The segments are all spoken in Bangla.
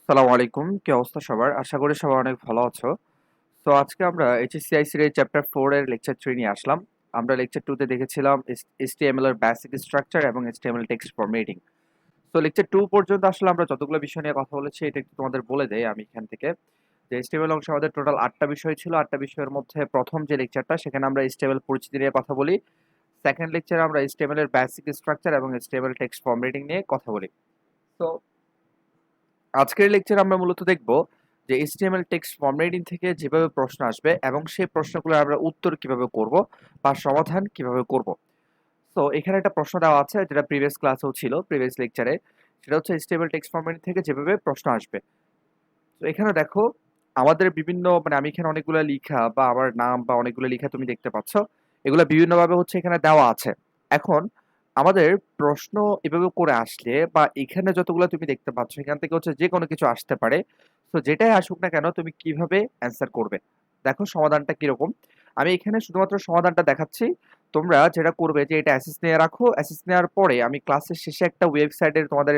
সালামু আলাইকুম। কি অবস্থা সবার? আশা করি সবাই অনেক ভালো আছো। তো আজকে আমরা HSC ICT এর চ্যাপ্টার 4 এর লেকচার 3 নিয়ে আসলাম। আমরা লেকচার 2 তে দেখেছিলাম HTML এর বেসিক স্ট্রাকচার এবং HTML টেক্সট ফরম্যাটিং। তো লেকচার 2 পর্যন্ত আসলে আমরা যতগুলো বিষয় নিয়ে কথা বলেছি এটা একটু তোমাদের বলে দেই আমি এখান থেকে। যে HTML অংশে আমাদের টোটাল 8 টা বিষয় ছিল। 8 টা বিষয়ের মধ্যে প্রথম যে লেকচারটা সেখানে আমরা HTML পরিচিতি নিয়ে কথা বলি। সেকেন্ড লেকচারে আমরা HTML এর বেসিক স্ট্রাকচার এবং HTML টেক্সট ফরম্যাটিং নিয়ে কথা বলি। তো আজকের লেকচারে আমরা মূলত দেখব যে HTML টেক্সট ফরম্যাটিং থেকে যেভাবে প্রশ্ন আসবে এবং সেই প্রশ্নগুলোর আমরা উত্তর কিভাবে করব বা সমাধান কিভাবে করব। তো এখানে একটা প্রশ্ন দেওয়া আছে যেটা প্রিভিয়াস ক্লাসেও ছিল, প্রিভিয়াস লেকচারে। সেটা হচ্ছে HTML টেক্সট ফরম্যাটিং থেকে যেভাবে প্রশ্ন আসবে। তো এখানে দেখো আমাদের বিভিন্ন আমি এখানে অনেকগুলো লিখা বা আমার নাম বা অনেকগুলো লিখা তুমি দেখতে পাচ্ছ। এগুলো বিভিন্নভাবে হচ্ছে এখানে দেওয়া আছে। এখন আমাদের প্রশ্ন এভাবে করে আসলে বা এখানে যতগুলো তুমি দেখতে পাচ্ছ এখান থেকে হচ্ছে যে কোনো কিছু আসতে পারে। তো যেটাই আসুক না কেন তুমি কিভাবে অ্যান্সার করবে। দেখো সমাধানটা কিরকম। আমি এখানে শুধুমাত্র সমাধানটা দেখাচ্ছি। তোমরা যেটা করবে যে এটা অ্যাসেস নিয়ে রাখো। অ্যাসেস নেওয়ার পরে আমি ক্লাসের শেষে একটা ওয়েবসাইটের তোমাদের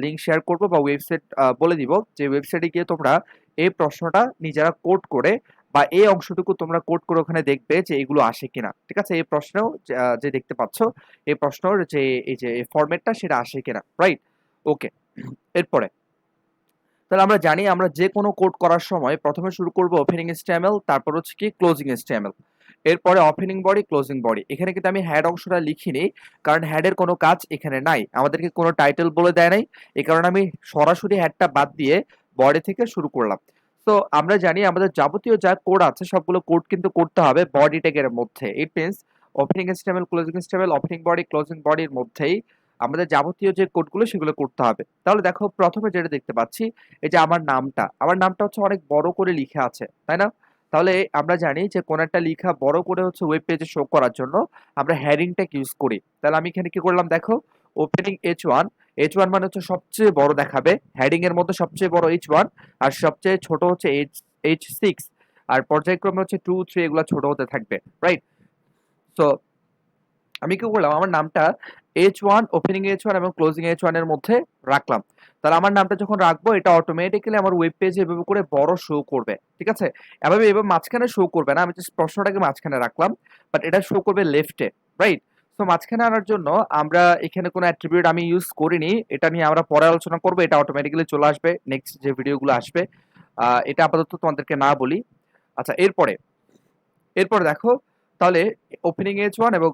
লিঙ্ক শেয়ার করব বা ওয়েবসাইট বলে দিব যে ওয়েবসাইটে গিয়ে তোমরা এই প্রশ্নটা নিজেরা কোড করে বা এই অংশটুকু তোমরা কোড করে ওখানে দেখবে যে এগুলো আসে কিনা। ঠিক আছে? এই প্রশ্নেও যে দেখতে পাচ্ছ এই প্রশ্নের যে এই যে ফরম্যাটটা সেটা আসে কিনা। রাইট? ওকে। এরপরে তাহলে আমরা জানি আমরা যে কোনো কোড করার সময় প্রথমে শুরু করব ওপেনিং HTML, তারপর হচ্ছে কি ক্লোজিং HTML, এরপরে ওপেনিং বডি ক্লোজিং বডি। এখানে কিন্তু আমি হ্যাড অংশটা লিখিনি, কারণ হ্যাডের কোনো কাজ এখানে নাই, আমাদেরকে কোনো টাইটেল বলে দেয় নাই। এই কারণে আমি সরাসরি হ্যাডটা বাদ দিয়ে বডি থেকে শুরু করলাম। তো আমরা জানি আমাদের যাবতীয় যা কোড আছে সবগুলো কোড কিন্তু করতে হবে বডি ট্যাগের মধ্যে। It means opening HTML closing HTML opening body closing বডির মধ্যেই আমাদের যাবতীয় যে কোডগুলো সেগুলো করতে হবে। তাহলে দেখো প্রথমে যেটা দেখতে পাচ্ছি এই যে আমার নামটা হচ্ছে অনেক বড় করে লিখা আছে, তাই না? তাহলে আমরা জানি যে কোন একটা লিখা বড় করে হচ্ছে ওয়েব পেজে শো করার জন্য আমরা হেডিং ট্যাগ ইউজ করি। তাহলে আমি এখানে কি করলাম দেখো, ওপেনিং H1, H1 মানে হচ্ছে সবচেয়ে বড় দেখাবে, হেডিং এর মধ্যে সবচেয়ে বড় H1 আর সবচেয়ে ছোট হচ্ছে H6, আর পর্যায়ক্রমে হচ্ছে 2 3 এগুলো ছোট হতে থাকবে। রাইট? সো আমি কি করলাম আমার নামটা H1, ওপেনিং H1 এবং ক্লোজিং H1 এর মধ্যে রাখলাম। তাহলে আমার নামটা যখন রাখবো এটা অটোমেটিক্যালি আমার ওয়েব পেজে এভাবে করে বড় শো করবে। ঠিক আছে? এভাবে মাঝখানে শো করবে না, আমি জাস্ট প্রশ্নটাকে মাঝখানে রাখলাম, বাট এটা শো করবে লেফটে। রাইট? সো মাঝখানে আনার জন্য আমরা এখানে কোনো অ্যাট্রিবিউট আমি ইউজ করিনি, এটা নিয়ে আমরা পরে আলোচনা করবো। এটা অটোমেটিক্যালি চলে আসবে নেক্সট যে ভিডিওগুলো আসবে। এটা আপাতত তোমাদেরকে না বলি। আচ্ছা, এরপরে দেখো, তাহলে ওপেনিং H1 এবং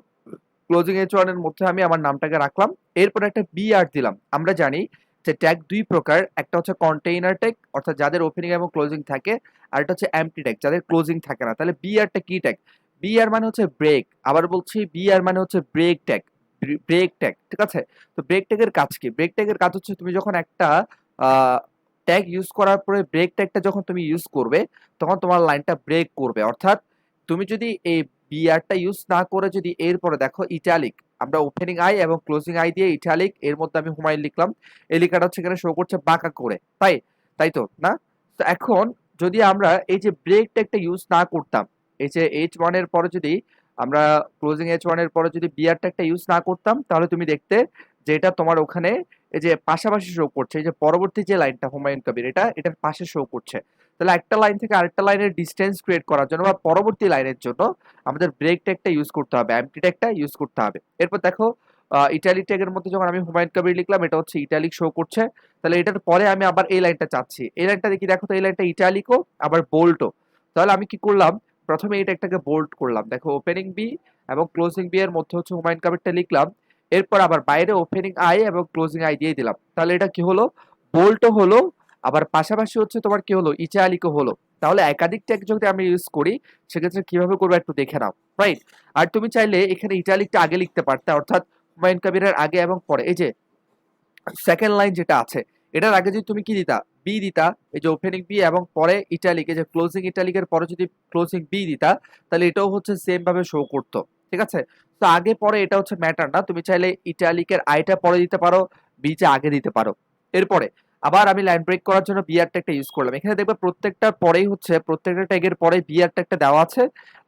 ক্লোজিং H1 এর মধ্যে আমি আমার নামটাকে রাখলাম। এরপর একটা বিআর দিলাম। আমরা জানি যে ট্যাগ দুই প্রকার, একটা হচ্ছে কন্টেইনার ট্যাগ অর্থাৎ যাদের ওপেনিং এবং ক্লোজিং থাকে, আর একটা হচ্ছে এমটি ট্যাগ যাদের ক্লোজিং থাকে না। তাহলে বিআরটা কি ট্যাগ? বিআর মানে হচ্ছে ব্রেক। আবার বলছি বিআর মানে হচ্ছে ব্রেক ট্যাগ। ব্রেক ট্যাগ, ঠিক আছে? তো ব্রেক ট্যাগের কাজ কি? ব্রেক ট্যাগের কাজ হচ্ছে তুমি যখন একটা ট্যাগ ইউজ করার পরে ব্রেক ট্যাগটা যখন তুমি ইউজ করবে তখন তোমার লাইনটা ব্রেক করবে। অর্থাৎ তুমি যদি এই বিআরটা ইউজ না করে যদি এরপরে দেখো ইটালিক, আমরা ওপেনিং আই এবং ক্লোজিং আই দিয়ে ইটালিক, এর মধ্যে আমি হুমায়ুন লিখলাম, এই লেখাটা হচ্ছে এখানে শো করছে বাঁকা করে, তাই তো না? তো এখন যদি আমরা এই যে ব্রেক ট্যাগটা ইউজ না করতাম, এই যে H1 এর পরে যদি আমরা ক্লোজিং H1 এর পরে যদি বিআর ট্যাগটা ইউজ না করতাম তাহলে তুমি দেখতে যে এটা তোমার ওখানে এই যে পাশাপাশি শো করছে, এই যে পরবর্তী যে লাইনটা হুমায়ুন কবির এটার পাশে শো করছে। তাহলে একটা লাইন থেকে আরেকটা লাইনের ডিসটেন্স ক্রিয়েট করার জন্য বা পরবর্তী লাইনের জন্য আমাদের ব্রেক ট্যাগটা ইউজ করতে হবে, এমটি ট্যাগটা ইউজ করতে হবে। এরপর দেখো ইটালিক ট্যাগের মধ্যে যখন আমি হুমায়ুন কবির লিখলাম এটা হচ্ছে ইটালিক শো করছে। তাহলে এটার পরে আমি আবার এই লাইনটা চাচ্ছি, এই লাইনটা দেখি দেখো তো এই লাইনটা ইটালিকও আবার বোল্টও। তাহলে আমি কি করলাম, প্রথমে এই ট্যাগটাকে বোল্ড করলাম, দেখো ওপেনিং বি এবং ক্লোজিং বি এর মধ্যে হচ্ছে হুমায়ুন কবিরটা লিখলাম। এরপর আবার বাইরে ওপেনিং আই এবং ক্লোজিং আই দিয়ে দিলাম। তাহলে এটা কি হলো, বোল্টও হলো, আবার পাশাপাশি হচ্ছে তোমার কি হলো, ইটালিকও হলো। তাহলে একাধিক ট্যাগ যদি আমি ইউজ করি সেক্ষেত্রে কিভাবে করবো একটু দেখে নাও। রাইট? আর তুমি চাইলে এখানে ইটালিকটা আগে লিখতে পারতে, অর্থাৎ হুমায়ুন কবিরের আগে এবং পরে এই যে সেকেন্ড লাইন যেটা আছে এটার আগে যদি তুমি কি দিতা, বি দিতা, এই যে ওপেনিং বি এবং পরে ইটালিক, এই যে ক্লোজিং ইটালিকের পরে যদি ক্লোজিং বি দিতা তাহলে এটাও হচ্ছে সেম ভাবে শো করতো। ঠিক আছে? তো আগে পরে এটা হচ্ছে ম্যাটার না, তুমি চাইলে ইটালিকের আইটা পরে দিতে পারো, বিটা আগে দিতে পারো। এরপরে আবার আমি লাইন ব্রেক করার জন্য বিআর ট্যাগটা ইউজ করলাম। এখানে দেখবে প্রত্যেকটার পরেই হচ্ছে প্রত্যেকটা ট্যাগের পরে বিআর ট্যাগটা দেওয়া আছে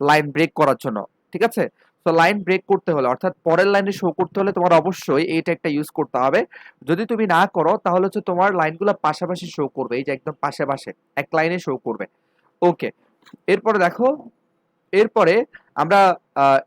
লাইন ব্রেক করার জন্য। ঠিক আছে? তো লাইন ব্রেক করতে হলে অর্থাৎ পরের লাইনে শো করতে হলে তোমার অবশ্যই এইটা একটা ইউজ করতে হবে। যদি তুমি না করো তাহলে হচ্ছে তোমার লাইনগুলো পাশাপাশি শো করবে, এই যে একদম পাশে পাশে এক লাইনে শো করবে। ওকে, এরপরে দেখো, এরপরে আমরা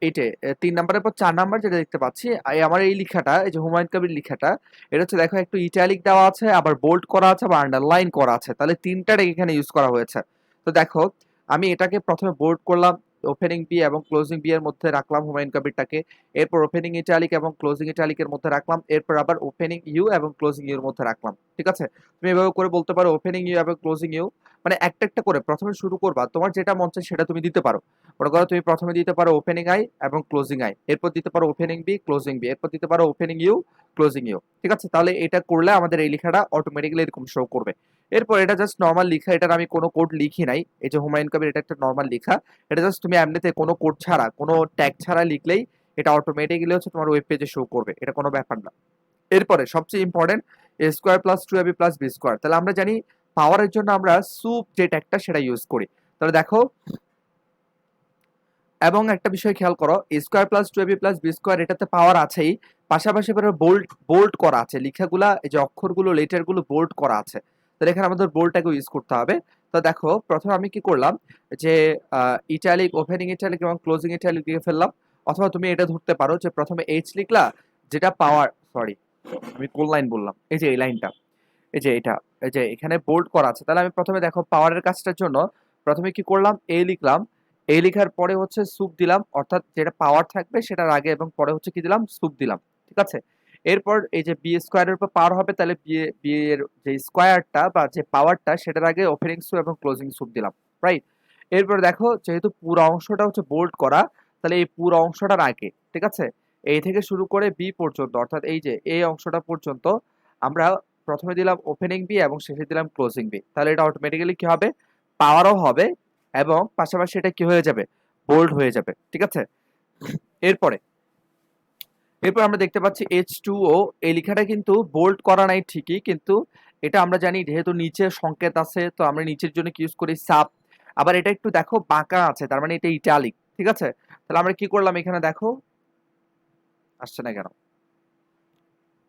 এইটে 3 নাম্বারের পর 4 নাম্বার যেটা দেখতে পাচ্ছি, আমার এই লেখাটা, এই যে হুমায়ুন কবির লেখাটা, এটা হচ্ছে দেখো একটু ইটালিক দেওয়া আছে, আবার বোল্ড করা আছে, আবার আন্ডারলাইন করা আছে, তাহলে তিনটার এখানে ইউজ করা হয়েছে। তো দেখো আমি এটাকে প্রথমে বোল্ড করলাম, ওপেনিং বি এবং ক্লোজিং বি এর মধ্যে রাখলাম হুমায়ুন কবিরটাকে, এরপর ওপেনিং ইটালিক এবং ক্লোজিং ইটালিকের মধ্যে রাখলাম, এরপর আবার ওপেনিং ইউ এবং ক্লোজিং ইউ এর মধ্যে রাখলাম। ঠিক আছে, তুমি এভাবে করে বলতে পারো ওপেনিং ইউ এবং ক্লোজিং ইউ, মানে একটা একটা করে প্রথমে শুরু করবা, তোমার যেটা মন চায় সেটা তুমি দিতে পারো। মনে করো তুমি প্রথমে দিতে পারো ওপেনিং আই এবং ক্লোজিং আই, এরপর দিতে পারো ওপেনিং বি ক্লোজিং বি, এরপর দিতে পারো ওপেনিং ইউ ক্লোজিং ইউ। ঠিক আছে, তাহলে এটা করলে আমাদের এই লেখাটা অটোমেটিক্যালি এরকম শো করবে। এরপর এটা জাস্ট নর্মাল লেখা, এটার আমি কোনো কোড লিখি নাই, এই যে হুমায়ুন কবির এটা একটা নর্মাল লেখা, এটা জাস্ট তুমি এমনিতে কোনো কোড ছাড়া কোনো ট্যাগ ছাড়া লিখলেই এটা অটোমেটিক্যালি হচ্ছে তোমার ওয়েব পেজে শো করবে, এটা কোনো ব্যাপার না। এরপরে সবচেয়ে important, a square plus two a b plus b square, তাহলে আমরা জানি পাওয়ারের জন্য আমরা সুপ যে ট্যাগটা সেটা ইউজ করি। তাহলে দেখো, এবং একটা বিষয় খেয়াল করো, a square plus two a b plus b square এটাতে পাওয়ার আছেই, পাশাপাশি বোল্ড বোল্ড করা আছে লেখাগুলা, এই যে অক্ষরগুলো লেটারগুলো বোল্ড করা আছে, তাহলে এখানে আমাদের বোল্ডটাকে ইউজ করতে হবে। তো দেখো প্রথমে আমি কি করলাম, যে ইটালিক, ওপেনিং ইটালিক এবং ক্লোজিং ইটালিক লিখে ফেললাম, অথবা তুমি এটা ধরতে পারো যে প্রথমে এইচ লিখলা, যেটা পাওয়ার, সরি আমি কোন লাইন বললাম, এই যে এই লাইনটা, এই যে এটা, এই যে এখানে বোল্ড করা আছে, তাহলে আমি প্রথমে দেখো পাওয়ারের কাজটার জন্য প্রথমে কি করলাম, এ লিখলাম, এ লিখার পরে হচ্ছে সুপ দিলাম, অর্থাৎ যেটা পাওয়ার থাকবে সেটার আগে, এবং পরে হচ্ছে কি দিলাম, সুপ দিলাম। ঠিক আছে, এরপর এই যে বি স্কোয়ারের উপর পাওয়ার হবে, তাহলে বি, বি এর যে স্কোয়ারটা বা যে পাওয়ারটা সেটার আগে ওপেনিং সুপ এবং ক্লোজিং সুপ দিলাম, রাইট। এরপর দেখো যেহেতু পুরো অংশটা হচ্ছে বোল্ড করা, তাহলে এই পুরো অংশটার আগে, ঠিক আছে, এই থেকে শুরু করে বি পর্যন্ত, অর্থাৎ এই যে এই অংশটা পর্যন্ত আমরা প্রথমে দিলাম ওপেনিং বি এবং শেষে দিলাম ক্লোজিং বি, তাহলে এটা অটোমেটিক্যালি কি হবে, পাওয়ারও হবে এবং পাশাপাশি এটা কি হয়ে যাবে, বোল্ড হয়ে যাবে। ঠিক আছে, এরপরে এরপর আমরা দেখতে পাচ্ছি H2O, এই লেখাটা কিন্তু বোল্ড করা নাই ঠিকই, কিন্তু এটা আমরা জানি যেহেতু নিচে সংকেত আছে, তো আমরা নিচের জন্য কি ইউজ করি, সাব। আবার এটা একটু দেখো বাঁকা আছে, তার মানে এটা ইটালিক। ঠিক আছে, তাহলে আমরা কি করলাম, এখানে দেখো আসছে না কেন,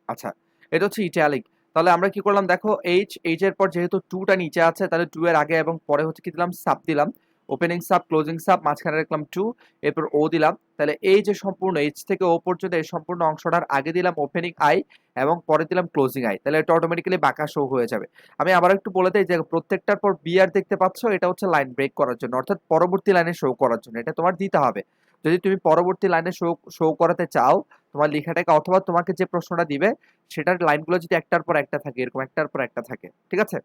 আচ্ছা এটা হচ্ছে ইটালিক, তাহলে আমরা কি করলাম দেখো, এইচ এর পর যেহেতু টুটা নিচে আছে, তাহলে টু এর আগে এবং পরে হচ্ছে কি দিলাম, সাব দিলাম, ওপেনিং সাব ক্লোজিং সাব, মাঝখানে রাখলাম টু, এরপর ও দিলাম, তাহলে এই যে সম্পূর্ণ এইচ থেকে ও পর্যন্ত এই সম্পূর্ণ অংশটার আগে দিলাম ওপেনিং আই এবং পরে দিলাম ক্লোজিং আই, তাহলে এটা অটোমেটিক্যালি বাঁকা শো হয়ে যাবে। আমি আবার একটু বলে দিই যে প্রত্যেকটার পর বি আর দেখতে পাচ্ছ, এটা হচ্ছে লাইন ব্রেক করার জন্য, অর্থাৎ পরবর্তী লাইনে শো করার জন্য, এটা তোমার দিতে হবে। যদি তুমি পরবর্তী লাইনে শো শো করাতে চাও তোমার লেখাটাকে, অথবা তোমাকে যে প্রশ্নটা দিবে সেটার লাইনগুলো যদি একটার পর একটা থাকে, এরকম একটার পর একটা থাকে। ঠিক আছে,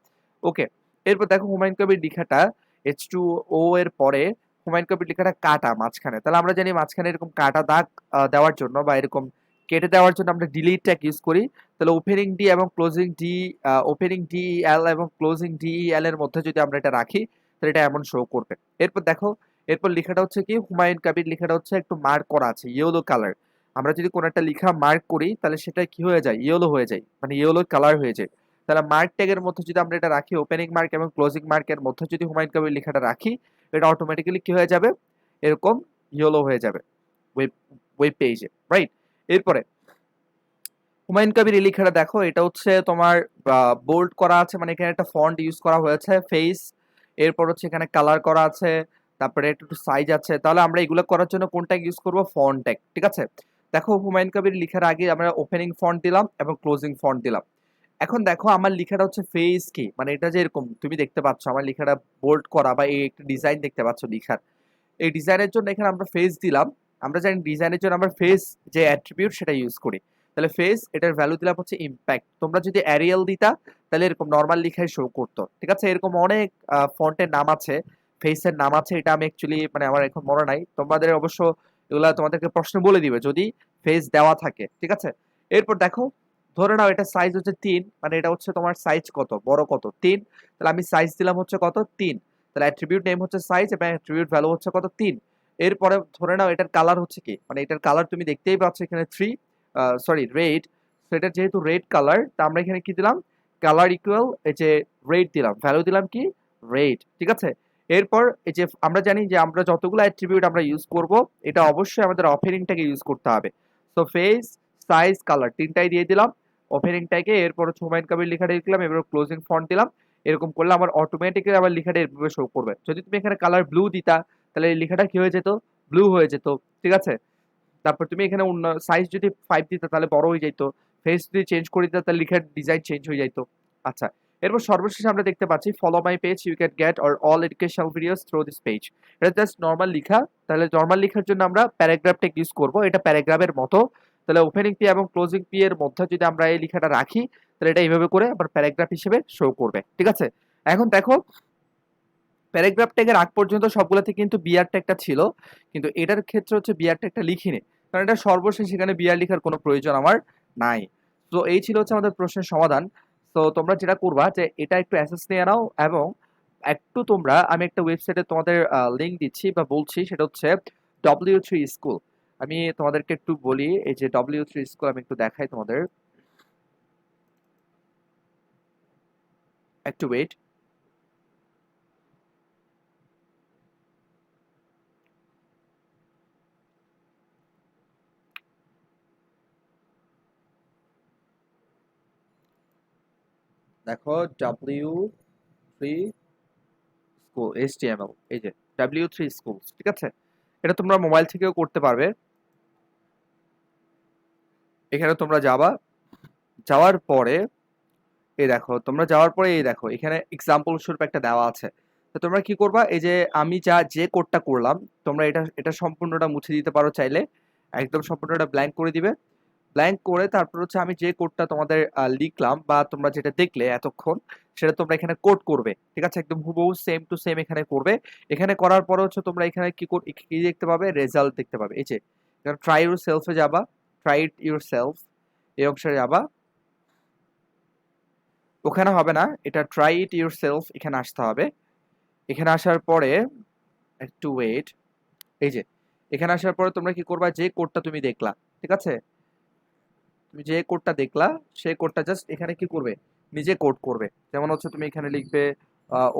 ওকে। এরপর দেখো হুমায়ুন কবির লেখাটা H2O এর পরে হুমায়ুন কবির লেখাটা কাটা মাঝখানে, তাহলে আমরা জানি মাঝখানে এরকম কাটা দাগ দেওয়ার জন্য বা এরকম কেটে দেওয়ার জন্য আমরা ডিলিট ট্যাগ ইউজ করি। তাহলে ওপেনিং ডি এবং ক্লোজিং ডি, ওপেনিং ডি এল এবং ক্লোজিং ডি এল এর মধ্যে যদি আমরা এটা রাখি, তাহলে এটা এমন শো করবে। এরপর দেখো, এরপর লেখাটা হচ্ছে কি, হুমায়ুন কবির লেখাটা হচ্ছে একটু মার্ক করা আছে ইয়েলো কালার, আমরা যদি কোনো একটা লেখা মার্ক করি তাহলে সেটা কি হয়ে যায়, ইয়েলো হয়ে যায়, মানে ইয়েলো কালার হয়ে যায়। তাহলে মার্ক ট্যাগের মধ্যে যদি আমরা এটা রাখি, ওপেনিং মার্ক এবং ক্লোজিং মার্কের মধ্যে যদি হুমায়ুন কবির লেখাটা রাখি, এটা অটোমেটিক্যালি কি হয়ে যাবে, এরকম ইয়েলো হয়ে যাবে ওয়েব ওয়েব পেজে, রাইট। এরপরে হুমায়ুন কবির এই লেখাটা দেখো, এটা হচ্ছে তোমার বোল্ড করা আছে, মানে এখানে একটা ফন্ট ইউজ করা হয়েছে ফেস, এরপর হচ্ছে এখানে কালার করা আছে, তারপরে একটু সাইজ আছে, তাহলে আমরা এগুলো করার জন্য কোন ট্যাগ ইউজ করব, ফন্ট ট্যাগ। ঠিক আছে, দেখো হুমায়ুন কবির লেখার আগে আমরা ওপেনিং ফন্ট দিলাম এবং ক্লোজিং ফন্ট দিলাম। এখন দেখো আমার লেখাটা হচ্ছে ফেস কি, মানে এটা যে এরকম তুমি দেখতে পাচ্ছ আমার লেখাটা বোল্ড করা বা এই একটা ডিজাইন দেখতে পাচ্ছ লেখার, এই ডিজাইনের জন্য এখানে আমরা ফেস দিলাম। আমরা জানি ডিজাইনের জন্য আমরা ফেস যে অ্যাট্রিবিউট সেটা ইউজ করি, তাহলে ফেস এটার ভ্যালু দিলাম হচ্ছে ইম্প্যাক্ট। তোমরা যদি অ্যারিয়াল দিতা তাহলে এরকম নর্মাল লেখায় শো করতো। ঠিক আছে, এরকম অনেক ফন্টের নাম আছে, ফেসের নাম আছে, এটা আমি অ্যাকচুয়ালি মানে আমার এখন মনে নাই, তোমাদের অবশ্য এগুলা তোমাদেরকে প্রশ্ন বলে দিবে যদি ফেস দেওয়া থাকে। ঠিক আছে, এরপর দেখো ধরে নাও এটা সাইজ হচ্ছে 3, মানে এটা হচ্ছে তোমার সাইজ কত, বড় কত, 3, তাহলে আমি সাইজ দিলাম হচ্ছে কত, 3, তাহলে অ্যাট্রিবিউট নেম হচ্ছে সাইজ এবং অ্যাট্রিবিউট ভ্যালু হচ্ছে কত, 3। এরপরে ধরে নাও এটার কালার হচ্ছে কি, মানে এটার কালার তুমি দেখতেই পাচ্ছ এখানে 3, সরি রেড, তো এটা যেহেতু রেড কালার, তা আমরা এখানে কি দিলাম, কালার ইকুয়াল এই যে রেড দিলাম, ভ্যালু দিলাম কি, রেড। ঠিক আছে, এরপর এই যে আমরা জানি যে আমরা যতগুলো অ্যাট্রিবিউট আমরা ইউজ করব, এটা অবশ্যই আমাদের ওপেনিং ট্যাগে ইউজ করতে হবে। সো ফেস, সাইজ, কালার তিনটাই দিয়ে দিলাম ওপেনিং ট্যাগে। এরপর হচ্ছে হুমায়ুন কবির লেখাটা লিখলাম, এবার ক্লোজিং ফন্ট দিলাম। এরকম করলে আমার অটোমেটিক্যালি আমার লেখাটা এভাবে শো করবে। যদি তুমি এখানে কালার ব্লু দিতা, তাহলে এই লেখাটা কি হয়ে যেত, ব্লু হয়ে যেত। ঠিক আছে, তারপর তুমি এখানে অন্য সাইজ যদি 5 দিতে তাহলে বড় হয়ে যাইতো, ফেস যদি চেঞ্জ করে দিতে তাহলে লেখার ডিজাইন চেঞ্জ হয়ে যাইতো। আচ্ছা, এরপর সর্বশেষে আমরা দেখতে পাচ্ছি follow my page, you can get or all educational videos through this page. এটা জাস্ট নর্মাল লেখা। তাহলে নর্মাল লেখার জন্য আমরা প্যারাগ্রাফ টেক ইউজ করব, এটা প্যারাগ্রাফের মতো। তাহলে ওপেনিং পি এবং ক্লোজিং পি এর মধ্যে যদি আমরা এই লেখাটা রাখি, তাহলে এটা এইভাবে করে আবার প্যারাগ্রাফ হিসেবে শো করবে। ঠিক আছে, এখন দেখো প্যারাগ্রাফ ট্যাগের আগ পর্যন্ত সবগুলোতে কিন্তু বিআর ট্যাগটা ছিল, কিন্তু এটার ক্ষেত্রে হচ্ছে বিআর ট্যাগটা লিখিনি, কারণ এটা সর্বশেষ সেখানে বিআর লেখার কোনো প্রয়োজন আমার নাই। তো এই ছিল হচ্ছে আমাদের প্রশ্নের সমাধান। তো তোমরা যেটা করবা যে এটা একটু অ্যাসেস নিয়ে নাও, এবং একটু তোমরা, আমি একটা ওয়েবসাইটে তোমাদের লিঙ্ক দিচ্ছি বা বলছি, সেটা হচ্ছে W3 স্কুল। আমি তোমাদেরকে একটু বলি, এই যে W3 স্কুল আমি একটু দেখাই তোমাদের, একটু ওয়েট। দেখো W3 স্কুল HTML, এই যে W3 স্কুল। ঠিক আছে, এটা তোমরা মোবাইল থেকেও করতে পারবে। এখানে তোমরা যাবা, যাওয়ার পরে এই দেখো, তোমরা যাওয়ার পরে এই দেখো এখানে এক্সাম্পল স্বরূপ একটা দেওয়া আছে। তো তোমরা কি করবা, এই যে আমি যে কোডটা করলাম, তোমরা এটা এটা সম্পূর্ণটা মুছে দিতে পারো চাইলে, একদম সম্পূর্ণটা ব্ল্যাঙ্ক করে দিবে। ব্ল্যাঙ্ক করে তারপর হচ্ছে আমি যে কোডটা তোমাদের লিখলাম বা তোমরা যেটা দেখলে এতক্ষণ, সেটা তোমরা এখানে কোড করবে। ঠিক আছে, একদম হুবহু সেম টু সেম এখানে করবে। এখানে করার পরে হচ্ছে তোমরা এখানে কি দেখতে পাবে, রেজাল্ট দেখতে পাবে। এই যে ট্রাই ইউর সেলফে যাবা, ট্রাই ইট ইউর সেলফ এই অংশে যাবা। ওখানে হবে না, এটা ট্রাই ইট ইউর সেলফ এখানে আসতে হবে। এখানে আসার পরে একটু ওয়েট, এই যে এখানে আসার পরে তোমরা কি করবা, যে কোডটা তুমি দেখলা, ঠিক আছে, তুমি যে কোডটা দেখলা সেই কোডটা জাস্ট এখানে কি করবে, নিজে কোড করবে। যেমন হচ্ছে তুমি এখানে লিখবে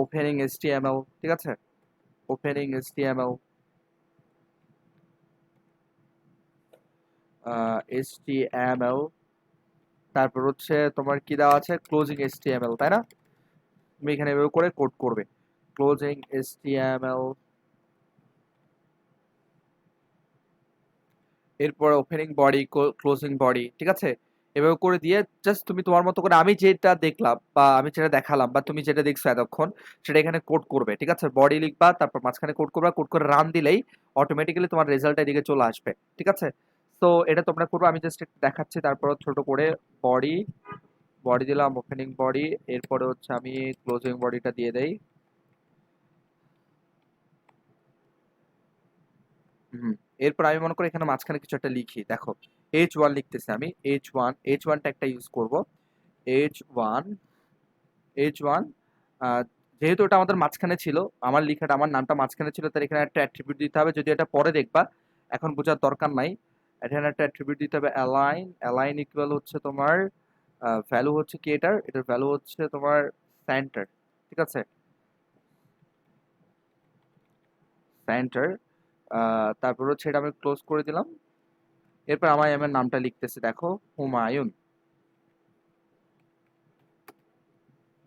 ওপেনিং HTML, ঠিক আছে, ওপেনিং HTML, HTML, তারপর হচ্ছে তোমার কি দেওয়া আছে, ক্লোজিং HTML, তাই না? তুমি এখানে এভাবে করে কোড করবে, ক্লোজিং HTML, এরপর ওপেনিং বডি, ক্লোজিং বডি। ঠিক আছে, এভাবে করে দিয়ে জাস্ট তুমি তোমার মতো করে, আমি যেটা দেখলাম বা আমি যেটা দেখালাম বা তুমি যেটা দেখছো এতক্ষণ, সেটা এখানে কোড করবে। ঠিক আছে, বডি লিখবা, তারপর মাঝখানে কোড করবা, কোড করে রান দিলেই অটোমেটিক্যালি তোমার রেজাল্ট এদিকে চলে আসবে। ঠিক আছে, তো এটা তোমরা করবে, আমি জাস্ট একটু দেখাচ্ছি। তারপর ছোট করে বডি, বডি দিলাম, ওপেনিং বডি, এরপরে হচ্ছে আমি ক্লোজিং বডিটা দিয়ে দেই। হুম, এরপর আমি মনে করি এখানে মাঝখানে কিছু একটা লিখি। দেখো H1 লিখতেছি আমি, H1 ট্যাগটা ইউজ করব। H1, H1, যেহেতু এটা আমাদের মাঝখানে ছিল, আমার লেখাটা, আমার নামটা মাঝখানে ছিল, তার এখানে একটা অ্যাট্রিবিউট দিতে হবে। যদি এটা পরে দেখবা, এখন বোঝার দরকার নাই। এখানে একটা অ্যাট্রিবিউট দিতে হবে, অ্যালাইন। অ্যালাইন ইকুয়াল হচ্ছে তোমার ভ্যালু হচ্ছে কি, এটার ভ্যালু হচ্ছে তোমার সেন্টার। ঠিক আছে, সেন্টার। তারপর হচ্ছে এটা আমি ক্লোজ করে দিলাম। এরপর আমার নামটা লিখতেছি, দেখো হুমায়ুন,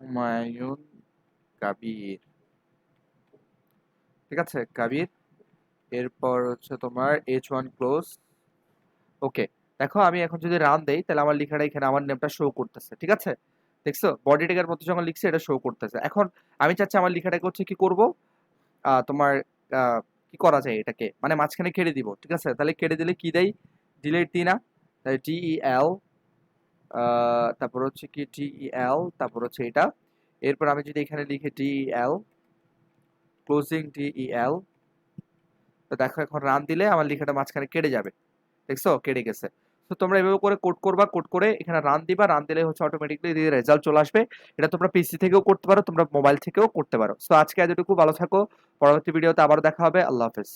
হুমায়ুন কাবির। ঠিক আছে, কাবির। এরপর হচ্ছে তোমার H1 ক্লোজ। ওকে, দেখো আমি এখন যদি রান দেই, তাহলে আমার লেখাটা এখানে আমার নামটা শো করতেছে। ঠিক আছে, দেখছো বডি ট্যাগের মধ্যে যখন লিখছি এটা শো করতেছে। এখন আমি চাচ্ছি আমার লেখাটাকে হচ্ছে কি করব, তোমার কি করা যায় এটাকে, মানে মাঝখানে কেটে দিব। ঠিক আছে, তাহলে কেটে দিলে কি দেয়, ডিলিট দিই না, তাহলে DEL, তারপর হচ্ছে কি DEL, তারপর হচ্ছে এটা। এরপর আমি যদি এখানে লিখি DEL, ক্লোজিং DEL, তো দেখো এখন রান দিলে আমার লেখাটা মাঝখানে কেটে যাবে। দেখছো কেটে গেছে। তো তোমরা এভাবে করে কোড করবা, কোড করে এখানে রান দিবা, রান দিলে হচ্ছে অটোমেটিকলি রেজাল্ট চলে আসবে। এটা তোমরা পিসি থেকেও করতে পারো, তোমরা মোবাইল থেকেও করতে পারো। সো আজকে এতটুকু, ভালো থাকো, পরবর্তী ভিডিওতে আবার দেখা হবে। আল্লাহ হাফেজ।